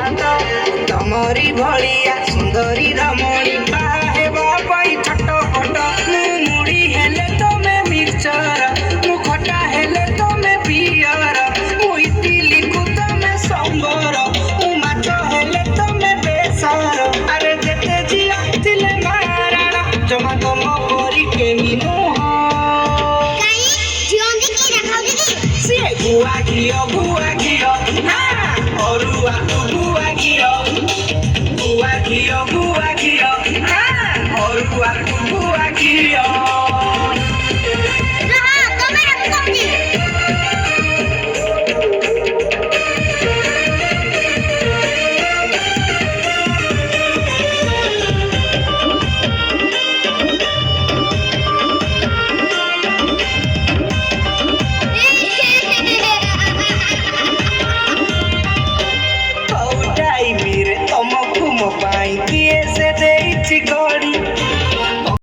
तमरी भलिया सुंदरी रमणी हेबा पई छटपट मुड़ी हेले तमे मिक्सचर मु खटा हेले तमे पियर मु इडली को तमे संबर मु माछ हेले तमे बेसर अरे जेते जिया तिले माराणा जमा तम परी केही नुह काई जियोंदी की रखाउ दीदी से गुआ घियो ना अरुआ गुआ घियो ना अरुआ गुआ घियो रहा तमे रखाउ दी कौटाई मेरे तमकु मो पाई किए